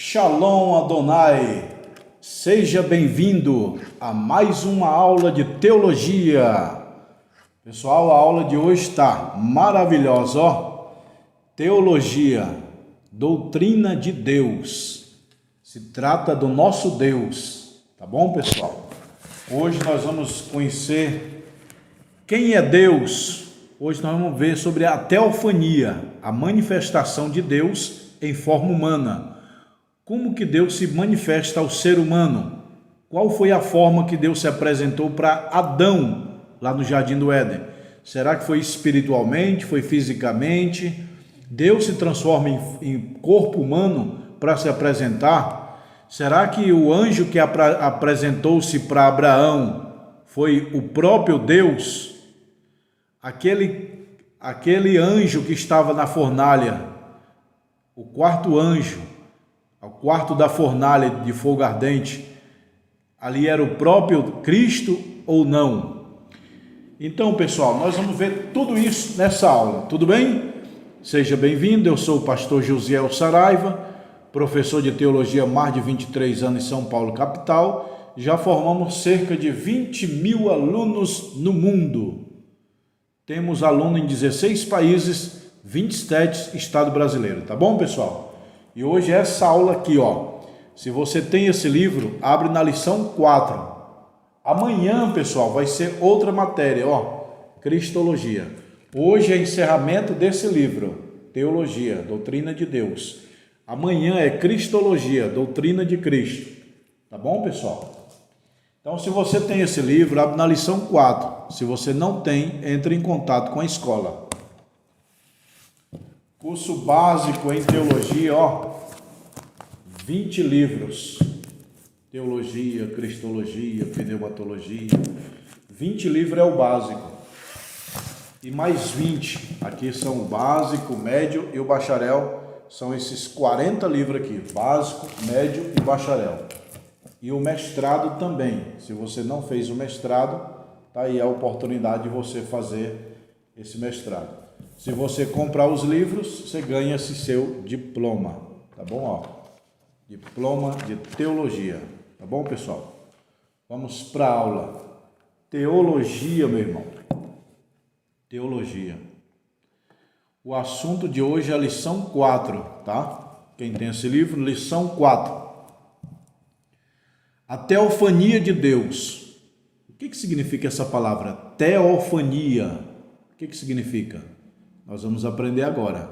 Shalom Adonai, seja bem-vindo a mais uma aula de teologia. Pessoal, a aula de hoje está maravilhosa, ó. Teologia, doutrina de Deus. Se trata do nosso Deus, tá bom, pessoal? Hoje nós vamos conhecer quem é Deus. Hoje nós vamos ver sobre a teofania, a manifestação de Deus em forma humana. Como que Deus se manifesta ao ser humano? Qual foi a forma que Deus se apresentou para Adão lá no Jardim do Éden? Será que foi espiritualmente, foi fisicamente? Deus se transforma em corpo humano para se apresentar? Será que o anjo que apresentou-se para Abraão foi o próprio Deus? Aquele anjo que estava na fornalha, o quarto anjo, ao quarto da fornalha de fogo ardente, ali era o próprio Cristo ou não? Então, pessoal, nós vamos ver tudo isso nessa aula, tudo bem? Seja bem-vindo, eu sou o pastor Josiel Saraiva, professor de teologia há mais de 23 anos em São Paulo, capital. Já formamos cerca de 20 mil alunos no mundo. Temos aluno em 16 países, 27 estados brasileiros, tá bom, pessoal? E hoje essa aula aqui, ó, se você tem esse livro, abre na lição 4. Amanhã, pessoal, vai ser outra matéria, ó, Cristologia. Hoje é encerramento desse livro, Teologia, Doutrina de Deus. Amanhã é Cristologia, Doutrina de Cristo. Tá bom, pessoal? Então, se você tem esse livro, abre na lição 4. Se você não tem, entre em contato com a escola. Curso básico em teologia, ó, 20 livros, teologia, cristologia, pneumatologia, 20 livros é o básico, e mais 20, aqui são o básico, o médio e o bacharel, são esses 40 livros aqui, básico, médio e bacharel, e o mestrado também. Se você não fez o mestrado, tá aí a oportunidade de você fazer esse mestrado. Se você comprar os livros, você ganha esse seu diploma, tá bom? Ó, diploma de teologia, tá bom, pessoal? Vamos para a aula. Teologia, meu irmão. Teologia. O assunto de hoje é a lição 4, tá? Quem tem esse livro, lição 4. A teofania de Deus. O que significa essa palavra? Teofania. O que significa? Nós vamos aprender agora.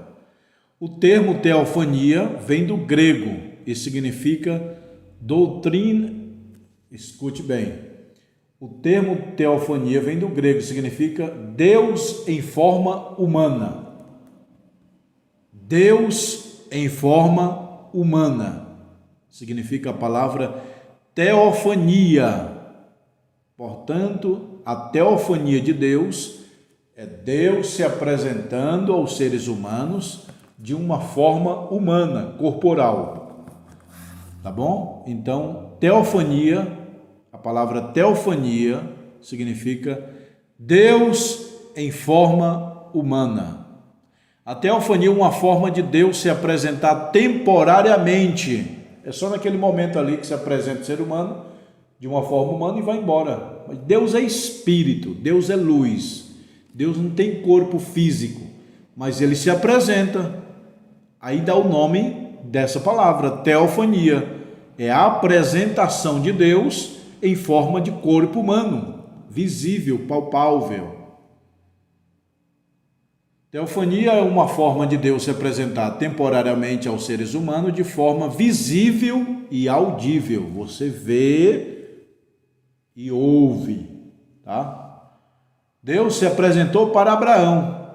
O termo teofania vem do grego e significa doutrina. Escute bem. O termo teofania vem do grego e significa Deus em forma humana. Deus em forma humana. Significa a palavra teofania. Portanto, a teofania de Deus é Deus se apresentando aos seres humanos de uma forma humana, corporal. Tá bom? Então, teofania, a palavra teofania significa Deus em forma humana. A teofania é uma forma de Deus se apresentar temporariamente. É só naquele momento ali que se apresenta o ser humano de uma forma humana e vai embora. Mas Deus é espírito, Deus é luz. Deus não tem corpo físico, mas ele se apresenta. Aí dá o nome dessa palavra, teofania. É a apresentação de Deus em forma de corpo humano, visível, palpável. Teofania é uma forma de Deus se apresentar temporariamente aos seres humanos de forma visível e audível. Você vê e ouve, tá? Deus se apresentou para Abraão,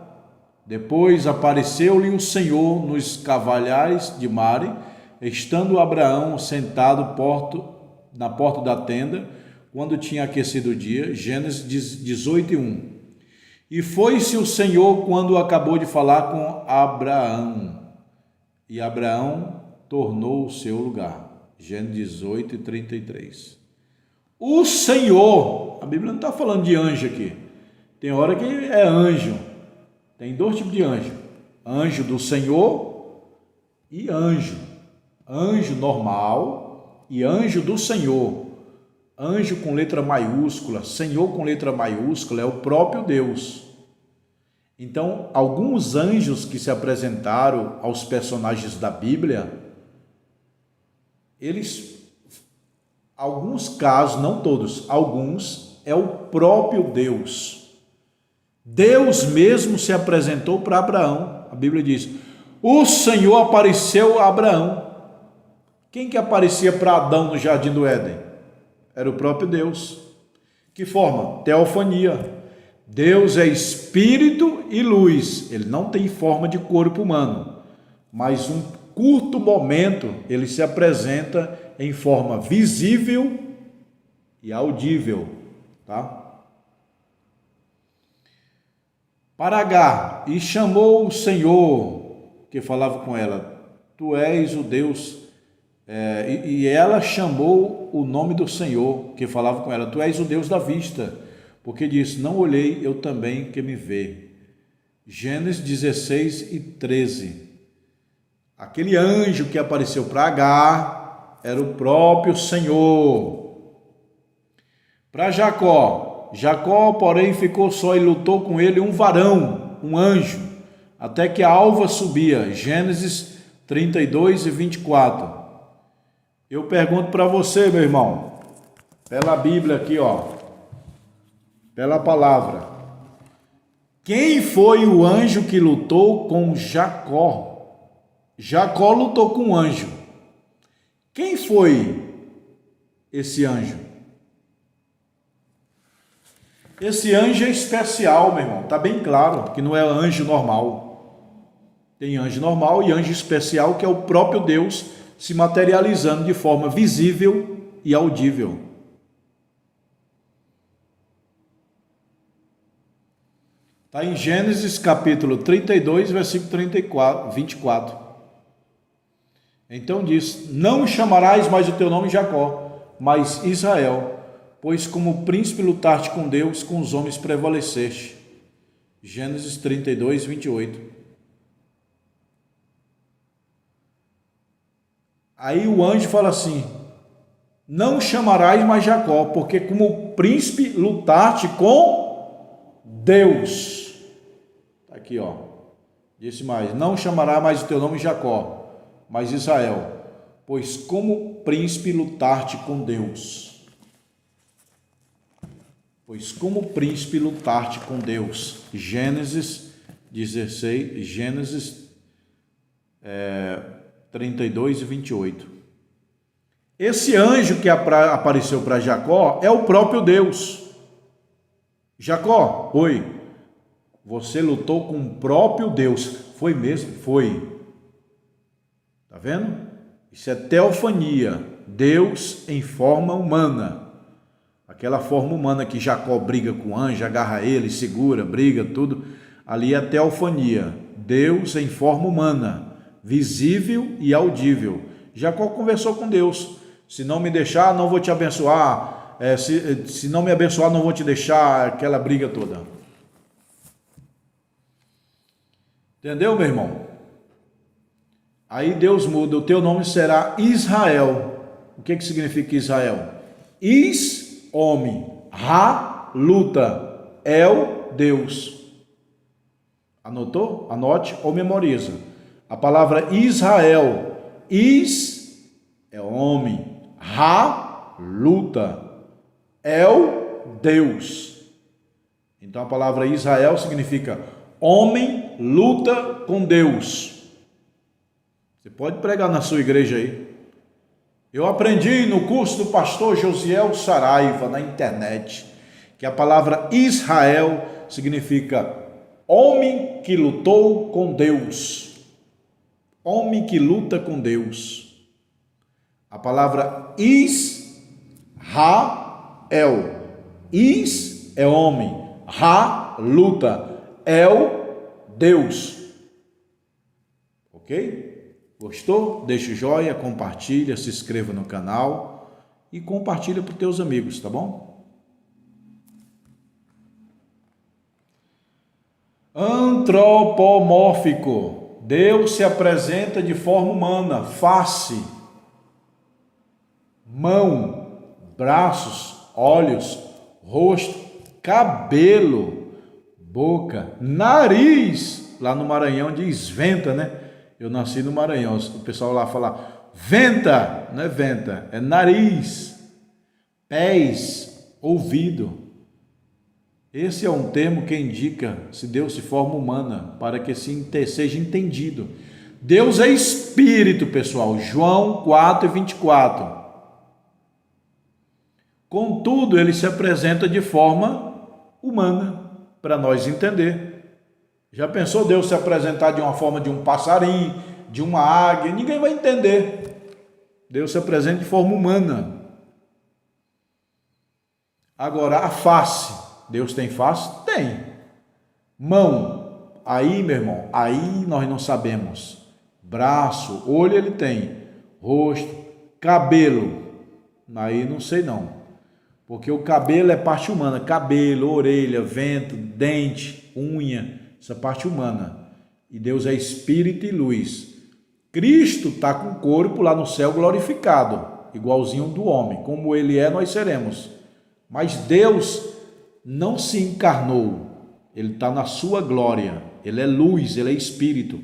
depois apareceu-lhe o Senhor nos cavalhais de Mare, estando Abraão sentado na porta da tenda, quando tinha aquecido o dia, Gênesis 18:1. E foi-se o Senhor quando acabou de falar com Abraão, e Abraão tornou o seu lugar, Gênesis 18:33. O Senhor, a Bíblia não está falando de anjo aqui. Tem hora que é anjo. Tem dois tipos de anjo. Anjo do Senhor e anjo. Anjo normal e anjo do Senhor. Anjo com letra maiúscula, Senhor com letra maiúscula, é o próprio Deus. Então, alguns anjos que se apresentaram aos personagens da Bíblia, alguns casos, não todos, alguns, é o próprio Deus. Deus mesmo se apresentou para Abraão. A Bíblia diz: o Senhor apareceu a Abraão. Quem que aparecia para Adão no jardim do Éden? Era o próprio Deus. Que forma? Teofania. Deus é espírito e luz. Ele não tem forma de corpo humano, mas um curto momento ele se apresenta em forma visível e audível, tá? Para Agar, e chamou o Senhor, que falava com ela, tu és o Deus, e ela chamou o nome do Senhor, que falava com ela, tu és o Deus da vista, porque disse, não olhei eu também que me vê. Gênesis 16 e 13. Aquele anjo que apareceu para Agar era o próprio Senhor. Para Jacó, porém, ficou só e lutou com ele um varão, um anjo, até que a alva subia. Gênesis 32 e 24. Eu pergunto para você, meu irmão, pela Bíblia aqui, pela palavra, quem foi o anjo que lutou com Jacó? Jacó lutou com um anjo. Quem foi esse anjo? Esse anjo é especial, meu irmão. Está bem claro que não é anjo normal. Tem anjo normal e anjo especial, que é o próprio Deus se materializando de forma visível e audível. Está em Gênesis capítulo 32, versículo 24. Então diz, não chamarás mais o teu nome Jacó, mas Israel, pois como príncipe lutaste com Deus, com os homens prevaleceste. Gênesis 32, 28. Aí o anjo fala assim, não chamarás mais Jacó, porque como príncipe lutaste com Deus. Aqui, disse mais, não chamará mais o teu nome Jacó, mas Israel, pois como príncipe lutaste com Deus. Pois como príncipe lutaste com Deus. Gênesis 16, Gênesis 32 e 28. Esse anjo que apareceu para Jacó é o próprio Deus. Jacó, oi, você lutou com o próprio Deus. Foi mesmo? Foi. Está vendo? Isso é teofania, Deus em forma humana. Aquela forma humana que Jacó briga com o anjo, agarra ele, segura, briga, tudo. Ali é teofania, Deus em forma humana, visível e audível. Jacó conversou com Deus. Se não me deixar, não vou te abençoar. Se não me abençoar, não vou te deixar. Aquela briga toda. Entendeu, meu irmão? Aí Deus muda, o teu nome será Israel. O que significa Israel? Homem, Ra, luta, El, Deus. Anotou? Anote ou memoriza. A palavra Israel, é homem, Ra, luta, El, Deus. Então a palavra Israel significa homem luta com Deus. Você pode pregar na sua igreja aí. Eu aprendi no curso do pastor Josiel Saraiva na internet que a palavra Israel significa homem que lutou com Deus. Homem que luta com Deus. A palavra Israel. É homem. Ra, luta. El, Deus. Ok? Gostou? Deixa o joia, compartilha, se inscreva no canal e compartilha para os teus amigos, tá bom? Antropomórfico. Deus se apresenta de forma humana, face. mão, braços, olhos, rosto, cabelo, boca, nariz. Lá no Maranhão diz venta, né? Eu nasci no Maranhão, o pessoal lá fala venta, não é venta, é nariz, pés, ouvido. Esse é um termo que indica se Deus se forma humana, para que seja entendido. Deus é espírito, pessoal, João 4:24. Contudo, ele se apresenta de forma humana, para nós entender. Já pensou Deus se apresentar de uma forma de um passarinho, de uma águia? Ninguém vai entender. Deus se apresenta de forma humana. Agora, a face. Deus tem face? Tem. Mão. Aí, meu irmão, aí nós não sabemos. Braço, olho ele tem. Rosto, cabelo. Aí não sei não. Porque o cabelo é parte humana. Cabelo, orelha, vento, dente, unha. Essa parte humana. E Deus é espírito e luz. Cristo está com o corpo lá no céu glorificado. Igualzinho do homem. Como ele é, nós seremos. Mas Deus não se encarnou, ele está na sua glória, ele é luz, ele é espírito.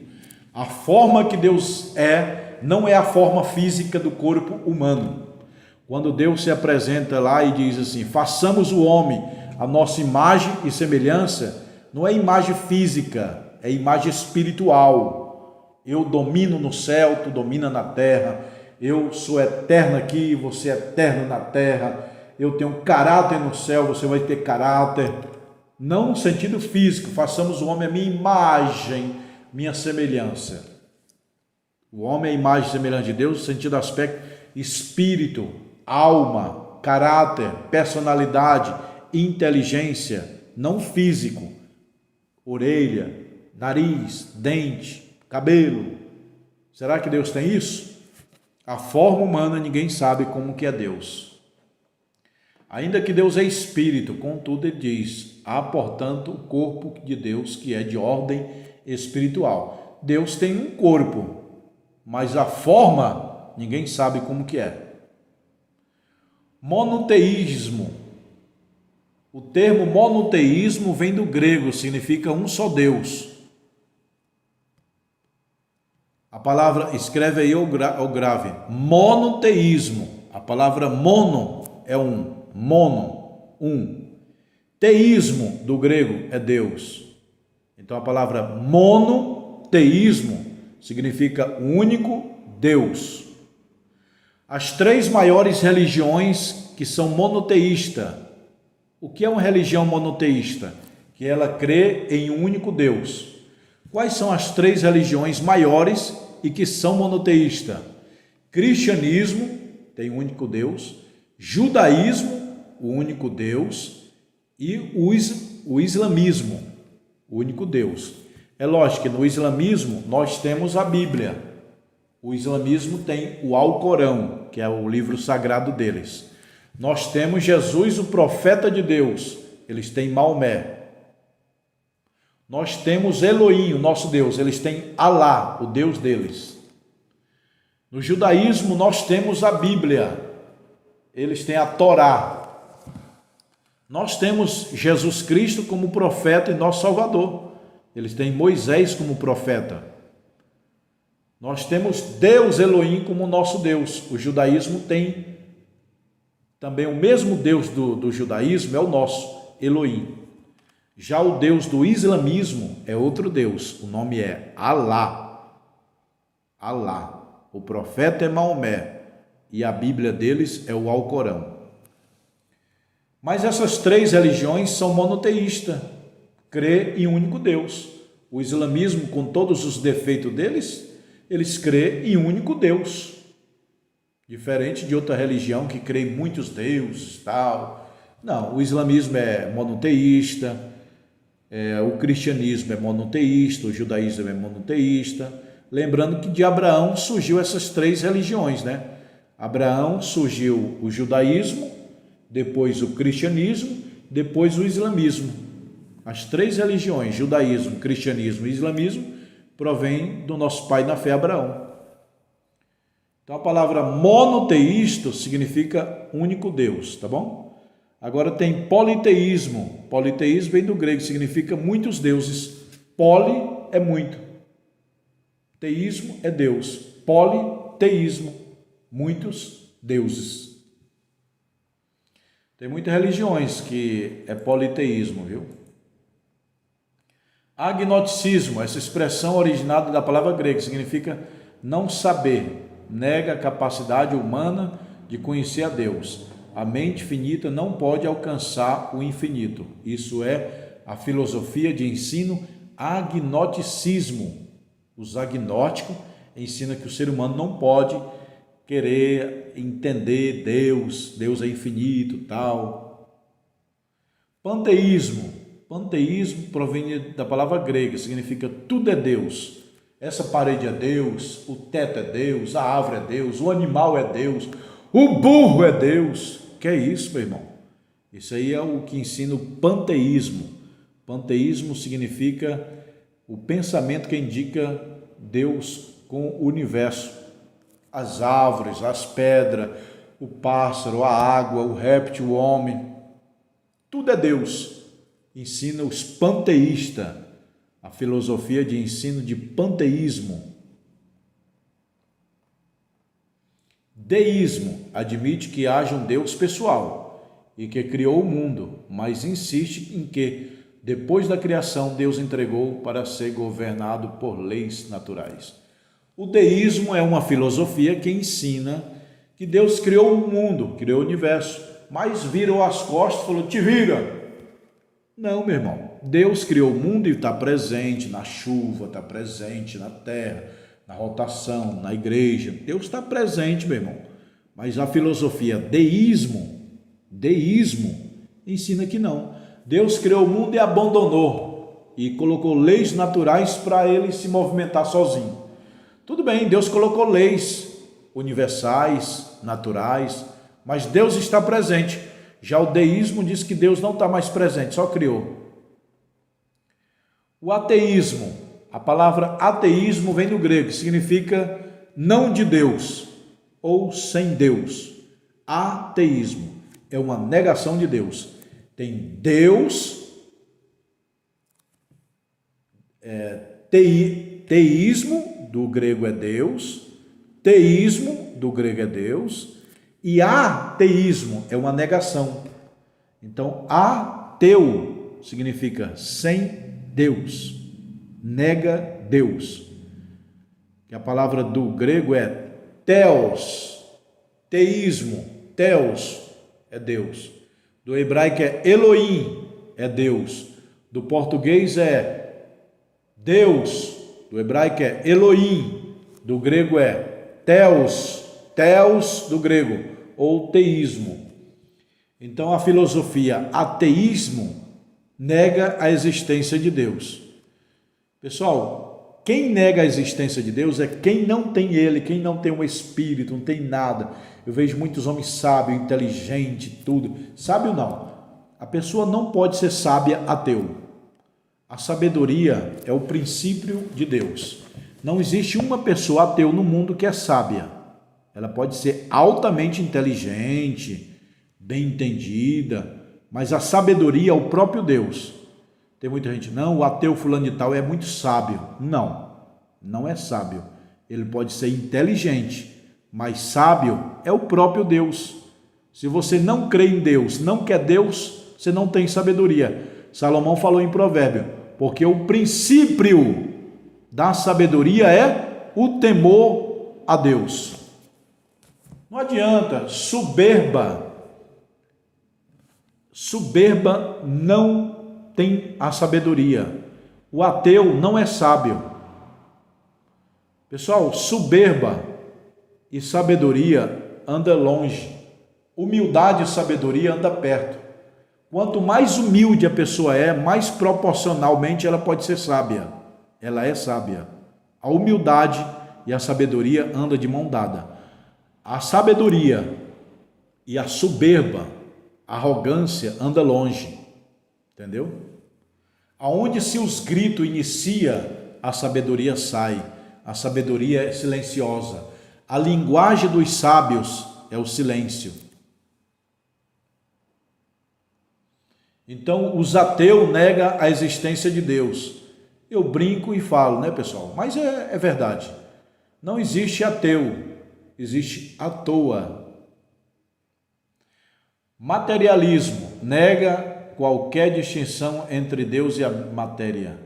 A forma que Deus é, não é a forma física do corpo humano. Quando Deus se apresenta lá e diz assim, façamos o homem a nossa imagem e semelhança, não é imagem física, é imagem espiritual. Eu domino no céu, tu domina na terra, eu sou eterno aqui, você é eterno na terra, eu tenho caráter no céu, você vai ter caráter. Não no sentido físico, façamos o homem a minha imagem, minha semelhança. O homem é a imagem e semelhança de Deus no sentido aspecto espírito, alma, caráter, personalidade, inteligência, não físico. Orelha, nariz, dente, cabelo. Será que Deus tem isso? A forma humana ninguém sabe como que é Deus. Ainda que Deus é espírito, contudo ele diz, há portanto o corpo de Deus que é de ordem espiritual. Deus tem um corpo, mas a forma ninguém sabe como que é. Monoteísmo. O termo monoteísmo vem do grego, significa um só Deus. A palavra, escreve aí ao grave, monoteísmo. A palavra mono é um. Mono, um. Teísmo, do grego, é Deus. Então a palavra monoteísmo significa único Deus. As três maiores religiões que são monoteístas. O que é uma religião monoteísta? Que ela crê em um único Deus. Quais são as três religiões maiores e que são monoteístas? Cristianismo, tem um único Deus. Judaísmo, o único Deus, e o islamismo, o único Deus. É lógico que no islamismo nós temos a Bíblia. O islamismo tem o Alcorão, que é o livro sagrado deles. Nós temos Jesus, o profeta de Deus. Eles têm Maomé. Nós temos Elohim, o nosso Deus. Eles têm Alá, o Deus deles. No judaísmo nós temos a Bíblia. Eles têm a Torá. Nós temos Jesus Cristo como profeta e nosso Salvador. Eles têm Moisés como profeta. Nós temos Deus Elohim como nosso Deus. O judaísmo tem também o mesmo Deus do judaísmo, é o nosso, Elohim. Já o Deus do islamismo é outro Deus. O nome é Alá. Alá. O profeta é Maomé. E a Bíblia deles é o Alcorão. Mas essas três religiões são monoteístas, crê em um único Deus. O islamismo, com todos os defeitos deles, eles crê em um único Deus. Diferente de outra religião que crê em muitos deuses, tal. Não, o islamismo é monoteísta, o cristianismo é monoteísta, o judaísmo é monoteísta. Lembrando que de Abraão surgiu essas três religiões, né? Abraão surgiu o judaísmo, depois o cristianismo, depois o islamismo. As três religiões, judaísmo, cristianismo e islamismo, provêm do nosso pai na fé Abraão. Então a palavra monoteísta significa único Deus, tá bom? Agora tem politeísmo. Politeísmo vem do grego, significa muitos deuses. Poli é muito. Teísmo é Deus. Politeísmo, muitos deuses. Tem muitas religiões que é politeísmo, viu? Agnosticismo, essa expressão originada da palavra grega, significa não saber, nega a capacidade humana de conhecer a Deus. A mente finita não pode alcançar o infinito. Isso é a filosofia de ensino agnosticismo. Os agnósticos ensinam que o ser humano não pode querer entender Deus, Deus é infinito, tal. Panteísmo. Panteísmo provém da palavra grega, significa tudo é Deus. Essa parede é Deus, o teto é Deus, a árvore é Deus, o animal é Deus, o burro é Deus. Que é isso, meu irmão? Isso aí é o que ensina o panteísmo. Panteísmo significa o pensamento que indica Deus com o universo. As árvores, as pedras, o pássaro, a água, o réptil, o homem. Tudo é Deus. Ensina os panteístas, a filosofia de ensino de panteísmo. Deísmo admite que haja um Deus pessoal e que criou o mundo, mas insiste em que, depois da criação, Deus entregou para ser governado por leis naturais. O deísmo é uma filosofia que ensina que Deus criou o mundo, criou o universo, mas virou as costas e falou, te vira. Não, meu irmão, Deus criou o mundo e está presente na chuva, está presente na terra, na rotação, na igreja. Deus está presente, meu irmão. Mas a filosofia deísmo ensina que não. Deus criou o mundo e abandonou e colocou leis naturais para ele se movimentar sozinho. Tudo bem, Deus colocou leis universais, naturais, mas Deus está presente. Já o deísmo diz que Deus não está mais presente, só criou. O ateísmo, a palavra ateísmo vem do grego, significa não de Deus ou sem Deus. Ateísmo é uma negação de Deus. Tem Deus, teísmo, do grego é Deus, teísmo, do grego é Deus, e ateísmo é uma negação. Então, ateu significa sem Deus, nega Deus. Que a palavra do grego é theos, teísmo, theos é Deus. Do hebraico é Elohim, é Deus. Do português é Deus, do hebraico é Elohim, do grego é theos, theos do grego, ou teísmo. Então a filosofia ateísmo nega a existência de Deus. Pessoal, quem nega a existência de Deus é quem não tem ele, quem não tem um espírito, não tem nada. Eu vejo muitos homens sábios, inteligentes, tudo. Sábio não. A pessoa não pode ser sábia ateu. A sabedoria é o princípio de Deus. Não existe uma pessoa ateu no mundo que é sábia. Ela pode ser altamente inteligente, bem entendida, mas a sabedoria é o próprio Deus. Tem muita gente, não, o ateu fulano de tal é muito sábio. Não, não é sábio. Ele pode ser inteligente, mas sábio é o próprio Deus. Se você não crê em Deus, não quer Deus, você não tem sabedoria. Salomão falou em Provérbio, porque o princípio da sabedoria é o temor a Deus. Não adianta, soberba não tem a sabedoria. O ateu não é sábio. Pessoal, soberba e sabedoria anda longe. Humildade e sabedoria anda perto. Quanto mais humilde a pessoa é, mais proporcionalmente ela pode ser sábia. Ela é sábia. A humildade e a sabedoria andam de mão dada. A sabedoria e a soberba, a arrogância anda longe. Entendeu? Aonde se os gritos inicia, a sabedoria sai. A sabedoria é silenciosa. A linguagem dos sábios é o silêncio. Então, os ateus negam a existência de Deus. Eu brinco e falo, né, pessoal? Mas é verdade. Não existe ateu, existe à toa. Materialismo nega qualquer distinção entre Deus e a matéria.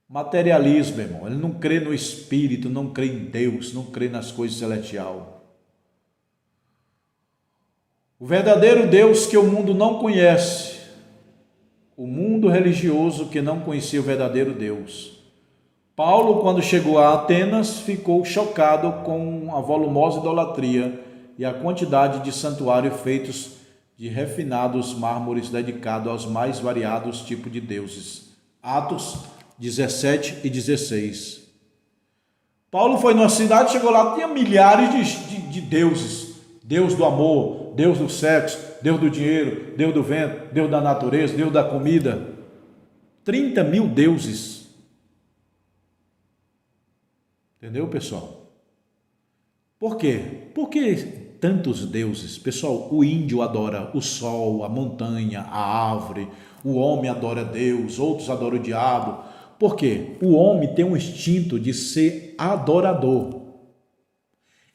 Materialismo, irmão, ele não crê no Espírito, não crê em Deus, não crê nas coisas celestiais. O verdadeiro Deus que o mundo não conhece, o mundo religioso que não conhecia o verdadeiro Deus. Paulo, quando chegou a Atenas, ficou chocado com a volumosa idolatria e a quantidade de santuários feitos de refinados mármores dedicados aos mais variados tipos de deuses. Atos 17 e 16. Paulo foi numa cidade, chegou lá, tinha milhares de deuses. Deus do amor, Deus do sexo, Deus do dinheiro, Deus do vento, Deus da natureza, Deus da comida. 30 mil deuses. Entendeu, pessoal? Por quê? Por que tantos deuses? Pessoal, o índio adora o sol, a montanha, a árvore. O homem adora Deus, outros adoram o diabo. Por quê? O homem tem um instinto de ser adorador.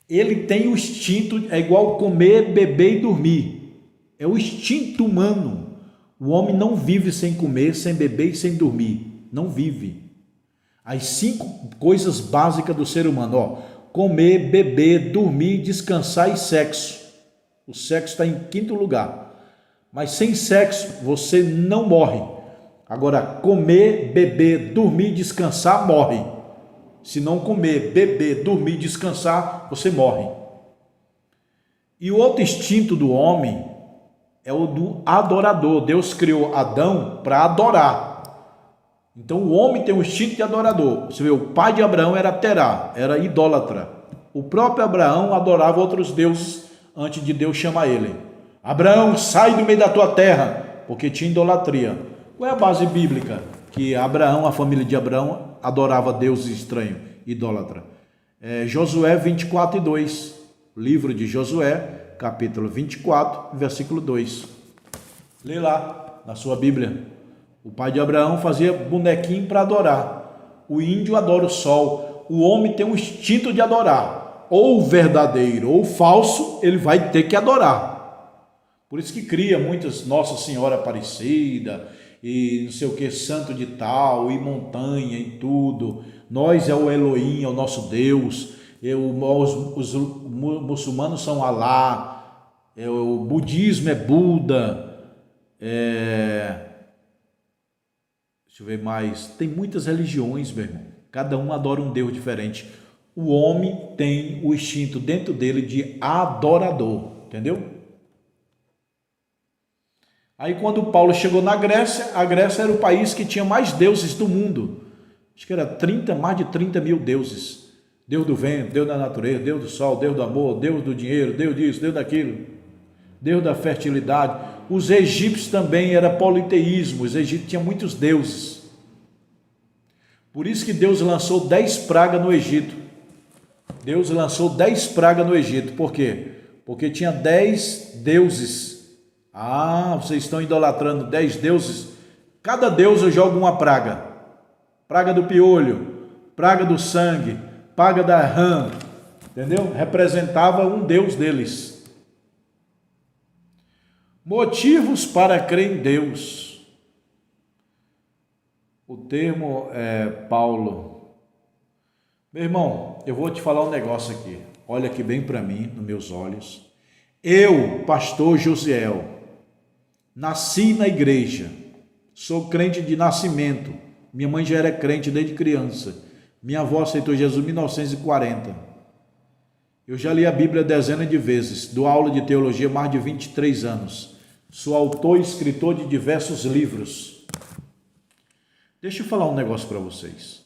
Ele tem o instinto, é igual comer, beber e dormir. É o instinto humano. O homem não vive sem comer, sem beber e sem dormir. Não vive. As 5 coisas básicas do ser humano, ó: comer, beber, dormir, descansar e sexo. O sexo está em 5º lugar. Mas sem sexo você não morre. Agora, comer, beber, dormir, descansar, morre. Se não comer, beber, dormir, descansar, você morre. E o outro instinto do homem é o do adorador. Deus criou Adão para adorar. Então o homem tem um instinto de adorador. Você vê, o pai de Abraão era Terá, era idólatra. O próprio Abraão adorava outros deuses antes de Deus chamar ele. Abraão, sai do meio da tua terra, porque tinha idolatria. Qual é a base bíblica? Que Abraão, a família de Abraão, adorava deuses estranhos, idólatra. Josué 24 e 2. Livro de Josué, capítulo 24, versículo 2. Lê lá, na sua Bíblia. O pai de Abraão fazia bonequinho para adorar. O índio adora o sol. O homem tem um instinto de adorar. Ou verdadeiro ou falso, ele vai ter que adorar. Por isso que cria muitas Nossa Senhora Aparecida e não sei o que, santo de tal, e montanha e tudo. Nós é o Elohim, é o nosso Deus. Os muçulmanos são Alá, o budismo é Buda. Deixa eu ver mais. Tem muitas religiões, meu irmão. Cada um adora um Deus diferente. O homem tem o instinto dentro dele de adorador, entendeu? Aí quando Paulo chegou na Grécia, a Grécia era o país que tinha mais deuses do mundo. Acho que era mais de 30 mil deuses. Deus do vento, Deus da natureza, Deus do sol, Deus do amor, Deus do dinheiro, Deus disso, Deus daquilo. Deus da fertilidade. Os egípcios também era politeísmo. Os egípcios tinham muitos deuses. Por isso que Deus lançou 10 pragas no Egito. Deus lançou 10 pragas no Egito. Por quê? Porque tinha 10 deuses. Vocês estão idolatrando 10 deuses. Cada deus eu jogo uma praga. Praga do piolho, praga do sangue, praga da rã. Entendeu? Representava um deus deles. Motivos para crer em Deus. O termo Paulo. Meu irmão, eu vou te falar um negócio aqui. Olha aqui bem para mim, nos meus olhos. Eu, pastor Josiel, nasci na igreja, sou crente de nascimento. Minha mãe já era crente desde criança. Minha avó aceitou Jesus em 1940. Eu já li a Bíblia dezenas de vezes, dou aula de teologia há mais de 23 anos. Sou autor e escritor de diversos livros. Deixa eu falar um negócio para vocês.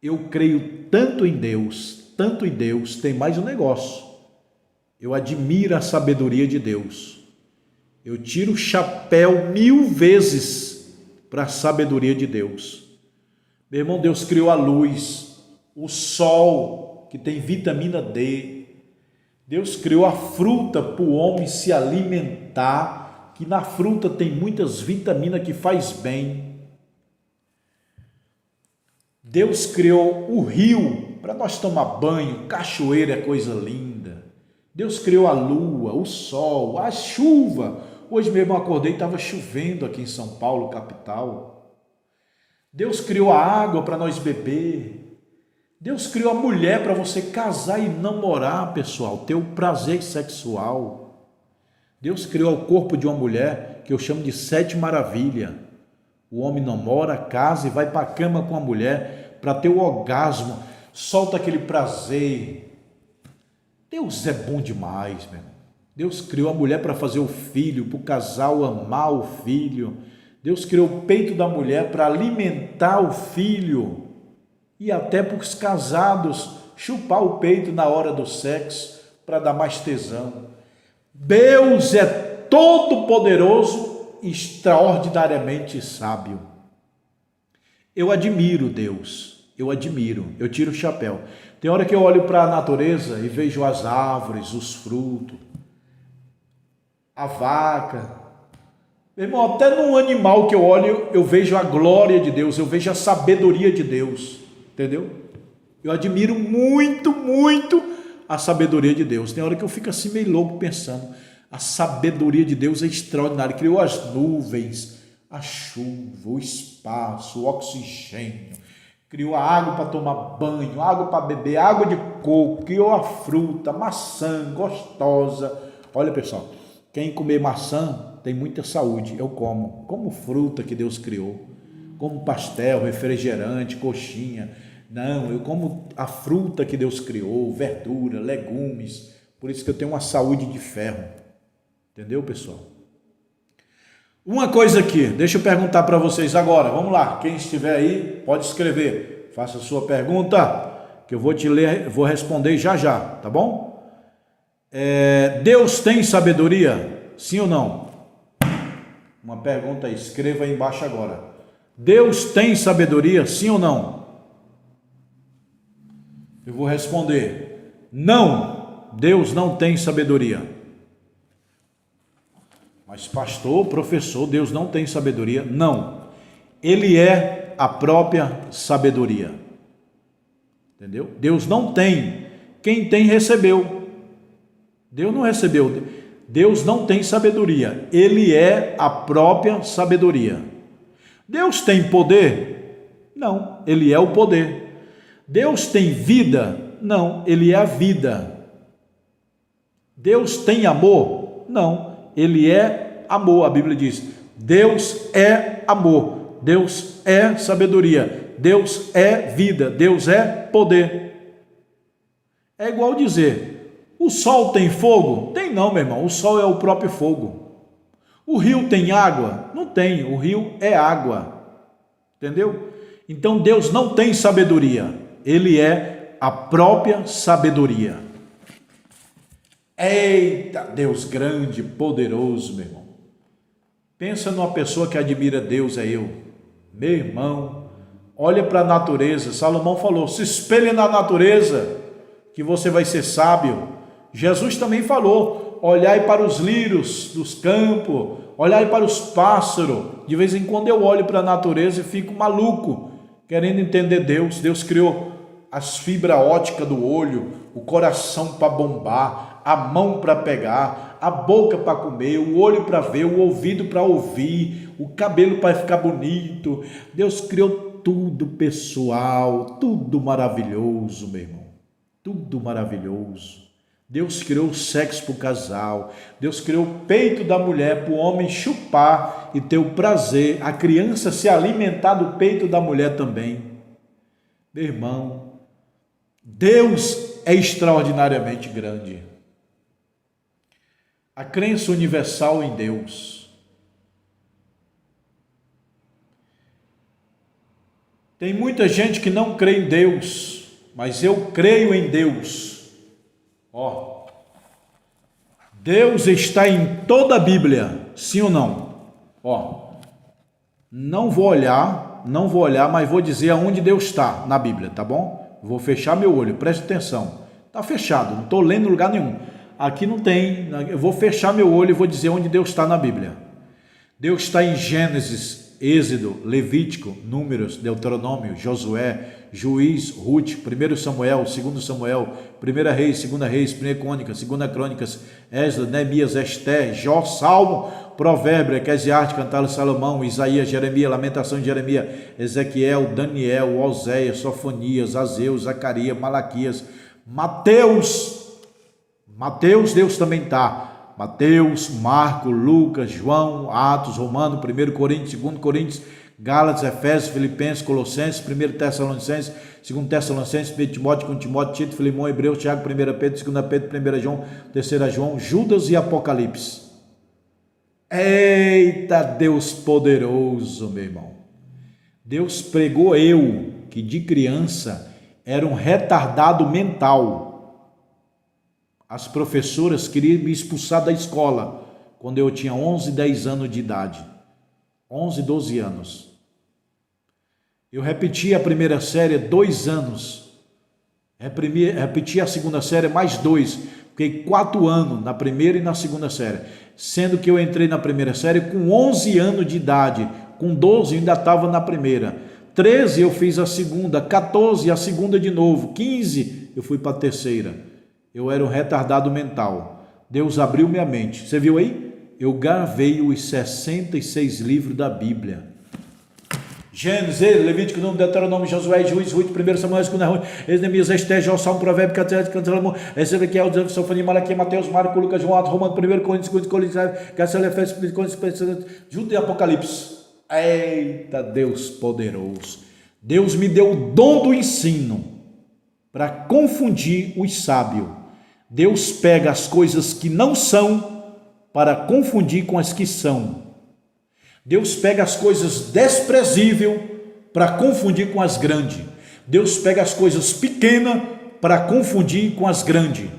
Eu creio tanto em Deus, tem mais um negócio. Eu admiro a sabedoria de Deus. Eu tiro o chapéu 1000 vezes para a sabedoria de Deus. Meu irmão, Deus criou a luz, o sol, que tem vitamina D. Deus criou a fruta para o homem se alimentar, que na fruta tem muitas vitaminas que faz bem. Deus criou o rio para nós tomar banho, cachoeira é coisa linda. Deus criou a lua, o sol, a chuva. Hoje mesmo eu acordei e estava chovendo aqui em São Paulo, capital. Deus criou a água para nós beber. Deus criou a mulher para você casar e namorar, pessoal, ter o prazer sexual. Deus criou o corpo de uma mulher, que eu chamo de 7 maravilhas. O homem namora, casa e vai para a cama com a mulher para ter o orgasmo, solta aquele prazer. Deus é bom demais, meu irmão. Deus criou a mulher para fazer o filho, para o casal amar o filho. Deus criou o peito da mulher para alimentar o filho e até para os casados chupar o peito na hora do sexo para dar mais tesão. Deus é todo poderoso, extraordinariamente sábio. Eu admiro Deus, eu tiro o chapéu. Tem hora que eu olho para a natureza e vejo as árvores, os frutos, a vaca. Meu irmão, até num animal que eu olho, eu vejo a glória de Deus, eu vejo a sabedoria de Deus, entendeu? Eu admiro muito, muito a sabedoria de Deus. Tem hora que eu fico assim meio louco pensando, a sabedoria de Deus é extraordinária. Criou as nuvens, a chuva, o espaço, o oxigênio. Criou a água para tomar banho, água para beber, água de coco. Criou a fruta, maçã gostosa. Olha, pessoal, quem comer maçã tem muita saúde. Eu como fruta que Deus criou. Como pastel, refrigerante, coxinha. Não, eu como a fruta que Deus criou, verdura, legumes. Por isso que eu tenho uma saúde de ferro. Entendeu, pessoal? Uma coisa aqui, deixa eu perguntar para vocês agora. Vamos lá, quem estiver aí pode escrever. Faça a sua pergunta, que eu vou te ler, vou responder já já, tá bom? Deus tem sabedoria? Sim ou não? Uma pergunta aí, escreva aí embaixo agora. Deus tem sabedoria? Sim ou não? Eu vou responder: não, Deus não tem sabedoria. Mas pastor, professor, Deus não tem sabedoria? Não, Ele é a própria sabedoria. Entendeu? Deus não tem, quem tem recebeu. Deus não recebeu, Deus não tem sabedoria, Ele é a própria sabedoria. Deus tem poder? Não, Ele é o poder. Deus tem vida? Não, Ele é a vida. Deus tem amor? Não, Ele é amor. A Bíblia diz: Deus é amor, Deus é sabedoria, Deus é vida, Deus é poder. É igual dizer: o sol tem fogo? Tem não, meu irmão, o sol é o próprio fogo. O rio tem água? Não tem, o rio é água. Entendeu? Então Deus não tem sabedoria, Ele é a própria sabedoria. Eita, Deus grande, poderoso, meu irmão. Pensa numa pessoa que admira Deus, é eu. Meu irmão, olha para a natureza. Salomão falou: se espelhe na natureza, que você vai ser sábio. Jesus também falou: olhai para os lírios dos campos, olhai para os pássaros. De vez em quando eu olho para a natureza e fico maluco, querendo entender Deus. Deus criou as fibras ópticas do olho, o coração para bombar, a mão para pegar, a boca para comer, o olho para ver, o ouvido para ouvir, o cabelo para ficar bonito. Deus criou tudo, pessoal, tudo maravilhoso, meu irmão, tudo maravilhoso. Deus criou o sexo para o casal, Deus criou o peito da mulher para o homem chupar e ter o prazer, a criança se alimentar do peito da mulher também. Meu irmão, Deus é extraordinariamente grande. A crença universal em Deus. Tem muita gente que não crê em Deus, mas eu creio em Deus. Ó, Deus está em toda a Bíblia, sim ou não? Ó, não vou olhar, mas vou dizer aonde Deus está na Bíblia, tá bom? vou fechar meu olho, preste atenção. Está fechado, não estou lendo em lugar nenhum. Aqui não tem, eu vou fechar meu olho e vou dizer onde Deus está na Bíblia. Deus está em Gênesis, Êxodo, Levítico, Números, Deuteronômio, Josué, Juiz, Ruth, 1 Samuel, 2 Samuel, 1 Reis, 2 Reis, 1 Crônicas, 2 Crônicas, Esdras, Neemias, Esté, Jó, Salmo, Provérbio, Eclesiastes, Cantares de Salomão, Isaías, Jeremias, Lamentação de Jeremias, Ezequiel, Daniel, Oséias, Sofonias, Azeu, Zacarias, Malaquias, Mateus, Deus também está. Mateus, Marcos, Lucas, João, Atos, Romano, 1 Coríntios, 2 Coríntios, Gálatas, Efésios, Filipenses, Colossenses, 1 Tessalonicenses, 2 Tessalonicenses, 1 Timóteo, 2 Timóteo, Tito, Filemão, Hebreus, Tiago, 1 Pedro, 2 Pedro, 1 João, 3 João, Judas e Apocalipse. Eita, Deus poderoso, meu irmão. Deus pregou eu, que de criança era um retardado mental. As professoras queriam me expulsar da escola quando eu tinha 11, 10 anos de idade. 11, 12 anos. Eu repeti a primeira série 2 anos. Repeti a segunda série mais 2. Fiquei 4 anos na primeira e na segunda série. Sendo que eu entrei na primeira série com 11 anos de idade. Com 12 eu ainda estava na primeira. 13 eu fiz a segunda, 14 a segunda de novo, 15 eu fui para a terceira. Eu era um retardado mental. Deus abriu minha mente. Você viu aí? Eu gravei os 66 livros da Bíblia. Gênesis, Levítico, Número, Deuteronômio, Josué, Juiz, Ruth, 1 Samuel, 2 Ruth, Neemias, Esté, Jó, Salmo, Provérbio, Cantares, Salomão, Ezequiel, Sofonia, Malaquias, Mateus, Marcos, Lucas, João, Atos, Romano, 1 Coríntios, 2 Coríntios, Gálatas, Efésios, Coríntios, Judas e Apocalipse. Eita, Deus poderoso. Deus me deu o dom do ensino para confundir os sábios. Deus pega as coisas que não são para confundir com as que são. Deus pega as coisas desprezíveis para confundir com as grandes. Deus pega as coisas pequenas para confundir com as grandes.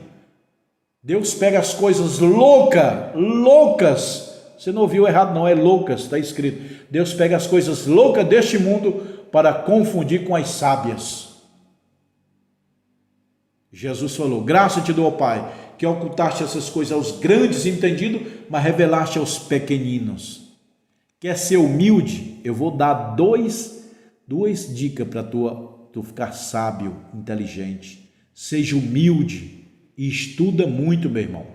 Deus pega as coisas loucas. Você não ouviu errado, não, é loucas, está escrito. Deus pega as coisas loucas deste mundo para confundir com as sábias. Jesus falou: graça te dou, Pai, que ocultaste essas coisas aos grandes entendidos, mas revelaste aos pequeninos. Quer ser humilde? Eu vou dar duas dicas para tu ficar sábio, inteligente. Seja humilde e estuda muito, meu irmão.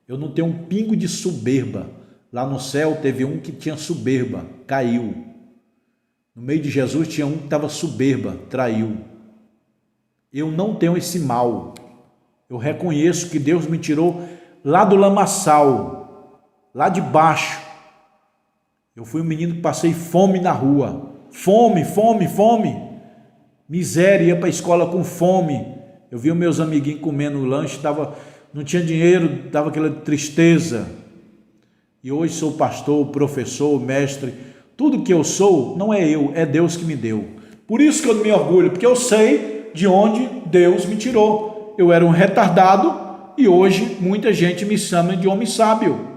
Eu não tenho um pingo de soberba. Lá no céu teve um que tinha soberba, caiu. No meio de Jesus tinha um que estava soberba, traiu. Eu não tenho esse mal. Eu reconheço que Deus me tirou lá do lamaçal, lá de baixo. Eu fui um menino que passei fome na rua. Fome. Miséria, ia para a escola com fome. Eu vi os meus amiguinhos comendo lanche, não tinha dinheiro, dava aquela tristeza. E hoje sou pastor, professor, mestre. Tudo que eu sou não é eu, é Deus que me deu. Por isso que eu me orgulho, porque eu sei de onde Deus me tirou. Eu era um retardado e hoje muita gente me chama de homem sábio.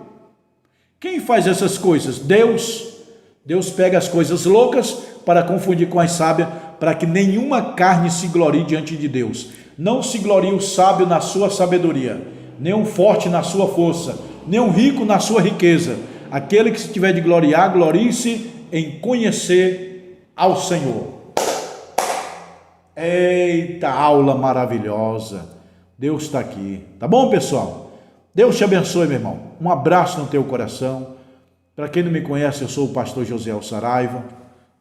Quem faz essas coisas? Deus. Deus pega as coisas loucas para confundir com as sábias, para que nenhuma carne se glorie diante de Deus. Não se glorie o sábio na sua sabedoria, nem o forte na sua força, nem o rico na sua riqueza. Aquele que se tiver de gloriar, glorie-se em conhecer ao Senhor. Eita, aula maravilhosa. Deus está aqui. Tá bom, pessoal? Deus te abençoe, meu irmão. Um abraço no teu coração. Para quem não me conhece, eu sou o pastor José Saraiva.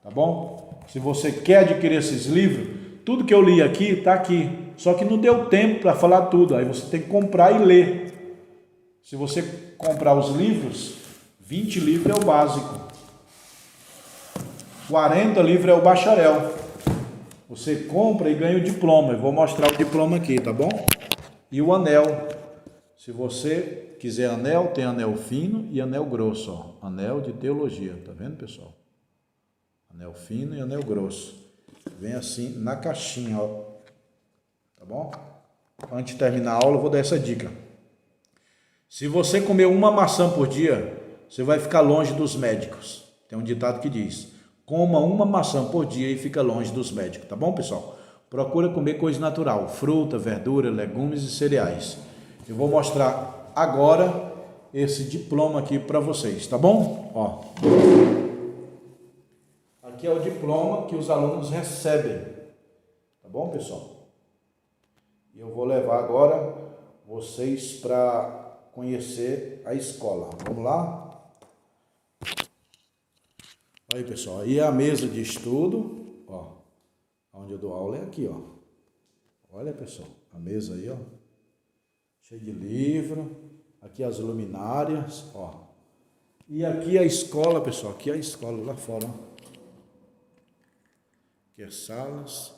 Tá bom? Se você quer adquirir esses livros, tudo que eu li aqui está aqui. Só que não deu tempo para falar tudo. Aí você tem que comprar e ler. Se você comprar os livros, 20 livros é o básico. 40 livros é o bacharel. Você compra e ganha o diploma. Eu vou mostrar o diploma aqui, tá bom? E o anel. Se você quiser anel, tem anel fino e anel grosso, ó. Anel de teologia, tá vendo, pessoal? Anel fino e anel grosso. Vem assim na caixinha, ó. Tá bom? Antes de terminar a aula, eu vou dar essa dica. Se você comer uma maçã por dia, você vai ficar longe dos médicos. Tem um ditado que diz: coma uma maçã por dia e fica longe dos médicos, tá bom, pessoal? procura comer coisa natural, fruta, verdura, legumes e cereais. Eu vou mostrar agora esse diploma aqui para vocês, tá bom? Ó. Aqui é o diploma que os alunos recebem, tá bom, pessoal? E eu vou levar agora vocês para conhecer a escola. Vamos lá? Aí, pessoal, aí é a mesa de estudo, ó. Onde eu dou aula é aqui, ó. Olha, pessoal, a mesa aí, ó. Cheia de livro. Aqui as luminárias, ó. E aqui a escola, pessoal. Aqui a escola lá fora, ó. Aqui as salas.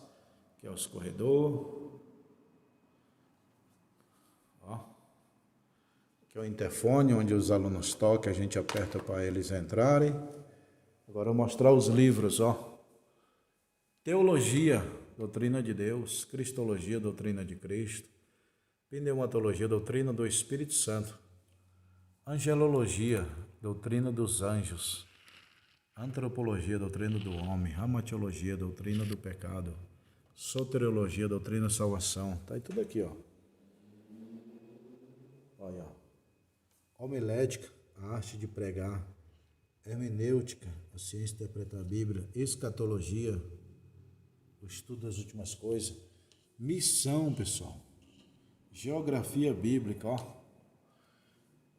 Aqui é os corredores. Ó. Aqui é o interfone, onde os alunos tocam, a gente aperta para eles entrarem. Agora eu vou mostrar os livros, ó. Teologia, doutrina de Deus. Cristologia, doutrina de Cristo. Pneumatologia, doutrina do Espírito Santo. Angelologia, doutrina dos anjos. Antropologia, doutrina do homem. Amatiologia, doutrina do pecado. Soteriologia, doutrina da salvação. Tá aí tudo aqui, ó. Olha, ó. Homilética, a arte de pregar. Hermenêutica, a ciência de interpretar a Bíblia. Escatologia, o estudo das últimas coisas. Missão, pessoal. Geografia bíblica, ó.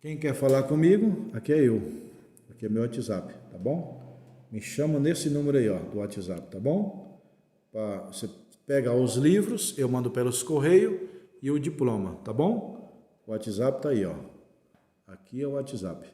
Quem quer falar comigo, aqui é eu. Aqui é meu WhatsApp, tá bom? Me chama nesse número aí, ó, do WhatsApp, tá bom? Pra você pegar os livros, eu mando pelos correios e o diploma, tá bom? O WhatsApp tá aí, ó. Aqui é o WhatsApp.